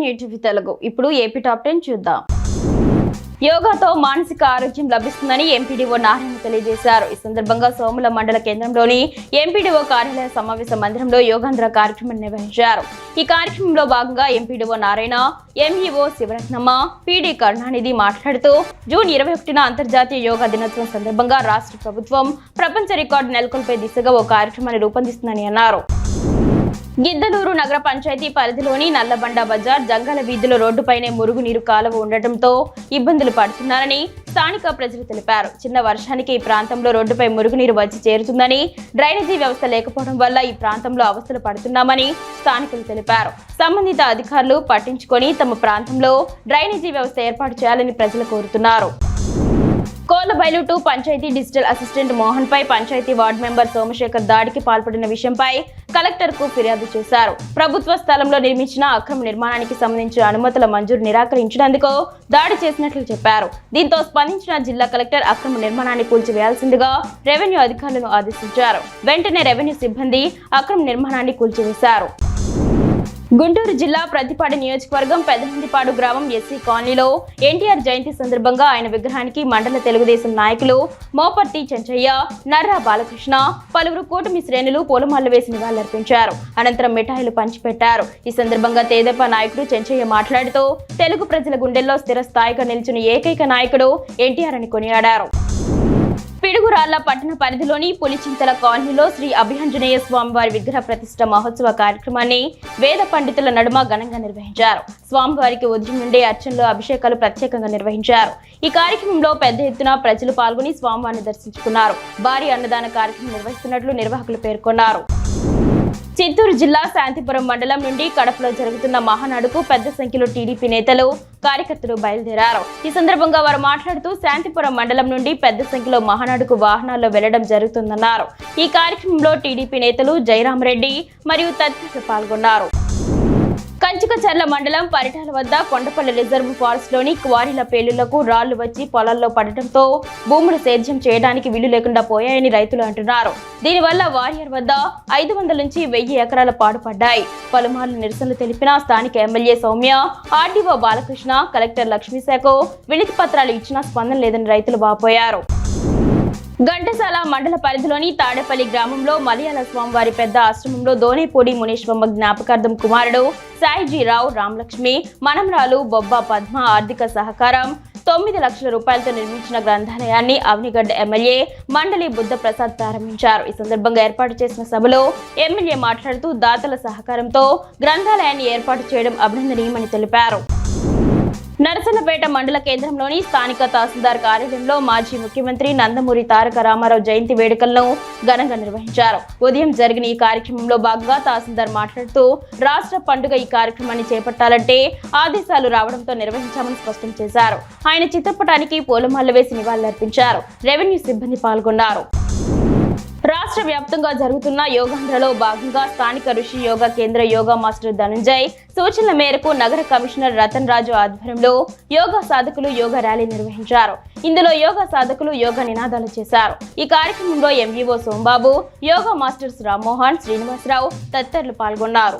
Revenue TV Telugu ఇప్పుడు AP top 10 చూద్దాం. యోగాతో మానసిక ఆరోగ్యం లభిస్తుందని ఎంపీడీఓ నారాయణ తెలియజేశారు. ఈ సందర్భంగా సోముల మండల కేంద్రంలోని ఎంపీడీఓ కార్యాలయ సమావేశ మందిరంలో యోగాంధ్ర కార్యక్రమం నిర్వహించారు. ఈ కార్యక్రమంలో భాగంగా MPDO Narayana, MEO Sivaratnamma, PD Karunanidhi మాట్లాడుతూ జూన్ 21న అంతర్జాతీయ యోగా దినోత్సవం సందర్భంగా రాష్ట్ర ప్రభుత్వం ప్రపంచ రికార్డు నెలకొల్పే దిశగా ఓ కార్యక్రమాన్ని రూపొందిస్తుందని అన్నారు. గిద్దలూరు నగర పంచాయతీ పరిధిలోని నల్లబండ బజార్ జంగాల వీధిలో రోడ్డుపైనే మురుగునీరు కాలువ ఉండటంతో ఇబ్బందులు పడుతున్నారని స్థానిక ప్రజలు తెలిపారు. చిన్న వర్షానికి ఈ ప్రాంతంలో రోడ్డుపై మురుగునీరు వచ్చి చేరుతుందని, డ్రైనేజీ వ్యవస్థ లేకపోవడం వల్ల ఈ ప్రాంతంలో అవస్థలు పడుతున్నామని స్థానికులు తెలిపారు. సంబంధిత అధికారులు పట్టించుకొని తమ ప్రాంతంలో డ్రైనేజీ వ్యవస్థ ఏర్పాటు చేయాలని ప్రజలు కోరుతున్నారు. కోలబైలు 2 పంచాయతీ డిజిటల్ అసిస్టెంట్ మోహన్ పై పంచాయతీ వార్డు మెంబర్ సోమశేఖర్ దాడికి పాల్పడిన విషయంపై కలెక్టర్ కు ఫిర్యాదు చేశారు. ప్రభుత్వ స్థలంలో నిర్మించిన అక్రమ నిర్మాణానికి సంబంధించిన అనుమతుల మంజూరు నిరాకరించినందుకు దాడి చేసినట్లు చెప్పారు. దీంతో స్పందించిన జిల్లా కలెక్టర్ అక్రమ నిర్మాణాన్ని కూల్చివేయాల్సిందిగా రెవెన్యూ అధికారులను ఆదేశించారు. వెంటనే రెవెన్యూ సిబ్బంది అక్రమ నిర్మాణాన్ని కూల్చివేశారు. గుంటూరు జిల్లా ప్రతిపాడు నియోజకవర్గం పెదనందిపాడు గ్రామం ఎస్సీ కాలనీలో ఎన్టీఆర్ జయంతి సందర్భంగా ఆయన విగ్రహానికి మండల తెలుగుదేశం నాయకులు మోపర్తి చెంచయ్య, నర్రా బాలకృష్ణ, పలువురు కూటమి శ్రేణులు పూలమాలలు వేసి నివాళులర్పించారు. అనంతరం మిఠాయిలు పంచిపెట్టారు. ఈ సందర్భంగా తెదేపా నాయకుడు చెంచయ్య మాట్లాడుతూ తెలుగు ప్రజల గుండెల్లో స్థిరస్థాయిగా నిలిచిన ఏకైక నాయకుడు ఎన్టీఆర్ అని కొనియాడారు. పిడుగురాళ్ల పట్టణ పరిధిలోని పులిచింతల కాలనీలో శ్రీ అభయాంజనేయ స్వామివారి విగ్రహ ప్రతిష్ఠ మహోత్సవ కార్యక్రమాన్ని వేద పండితుల నడుమ ఘనంగా నిర్వహించారు. స్వామివారికి ఉదయం నుండే అర్చనలు, అభిషేకాలు ప్రత్యేకంగా నిర్వహించారు. ఈ కార్యక్రమంలో పెద్ద ఎత్తున ప్రజలు పాల్గొని స్వామివారిని దర్శించుకున్నారు. భారీ అన్నదాన కార్యక్రమం నిర్వహిస్తున్నట్లు నిర్వాహకులు పేర్కొన్నారు. చిత్తూరు జిల్లా శాంతిపురం మండలం నుండి కడపలో జరుగుతున్న మహానాడుకు పెద్ద సంఖ్యలో టీడీపీ నేతలు, కార్యకర్తలు బయలుదేరారు. ఈ సందర్భంగా వారు మాట్లాడుతూ శాంతిపురం మండలం నుండి పెద్ద సంఖ్యలో మహానాడుకు వాహనాల్లో వెళ్లడం జరుగుతుందన్నారు. ఈ కార్యక్రమంలో టీడీపీ నేతలు జయరామరెడ్డి మరియు తదితరులు పాల్గొన్నారు. కంచికచర్ల మండలం పరిటాల వద్ద కొండపల్లి రిజర్వ్ ఫారెస్ట్ లోని క్వారీల పేలుళ్లకు రాళ్లు వచ్చి పొలాల్లో పడటంతో భూములు సేద్యం చేయడానికి వీలు లేకుండా పోయాయని రైతులు అంటున్నారు. దీనివల్ల వారియర్ వద్ద 500 నుంచి 1000 ఎకరాల పాడుపడ్డాయి. పలుమార్లు నిరసనలు తెలిపిన స్థానిక MLA Soumya, RDO Balakrishna, collector లక్ష్మీశాఖకు వినతి పత్రాలు ఇచ్చినా స్పందన లేదని రైతులు వాపోయారు. ఘంటసాల మండల పరిధిలోని తాడేపల్లి గ్రామంలో మలయాళ స్వామివారి పెద్ద ఆశ్రమంలో దోనేపూడి మునీశ్వమ్మ జ్ఞాపకార్థం కుమారుడు సాయిజీరావు, రామలక్ష్మి, మనమరాలు బొబ్బ పద్మ ఆర్థిక సహకారం 9 లక్షల రూపాయలతో నిర్మించిన గ్రంథాలయాన్ని అవనిగడ్డ ఎమ్మెల్యే మండలి బుద్ధ ప్రసాద్ ప్రారంభించారు. ఈ సందర్భంగా ఏర్పాటు చేసిన సభలో ఎమ్మెల్యే మాట్లాడుతూ దాతల సహకారంతో గ్రంథాలయాన్ని ఏర్పాటు చేయడం అభినందనీయమని తెలిపారు. నరసన్నపేట మండల కేంద్రంలోని స్థానిక తహసీల్దార్ కార్యాలయంలో మాజీ ముఖ్యమంత్రి నందమూరి తారక రామారావు జయంతి వేడుకలను ఘనంగా నిర్వహించారు. ఉదయం జరిగిన ఈ కార్యక్రమంలో భాగంగా తహసీల్దార్ మాట్లాడుతూ రాష్ట్ర పండుగ ఈ కార్యక్రమాన్ని చేపట్టాలంటే ఆదేశాలు రావడంతో నిర్వహించామని స్పష్టం చేశారు. ఆయన చిత్రపటానికి పూలమాలలు వేసి నివాళులర్పించారు. రెవెన్యూ సిబ్బంది పాల్గొన్నారు. రాష్ట్ర వ్యాప్తంగా జరుగుతున్న యోగాంధ్రలో భాగంగా స్థానిక ఋషి యోగా కేంద్ర యోగా మాస్టర్ ధనంజయ్ సూచనల మేరకు నగర కమిషనర్ రతన్ రాజు ఆధ్వర్యంలో యోగా సాధకులు యోగా ర్యాలీ నిర్వహించారు. ఇందులో యోగా సాధకులు యోగా నినాదాలు చేశారు. ఈ కార్యక్రమంలో ఎంఈఓ సోంబాబు, యోగా మాస్టర్స్ రామ్మోహన్, శ్రీనివాసరావు తదితరులు పాల్గొన్నారు.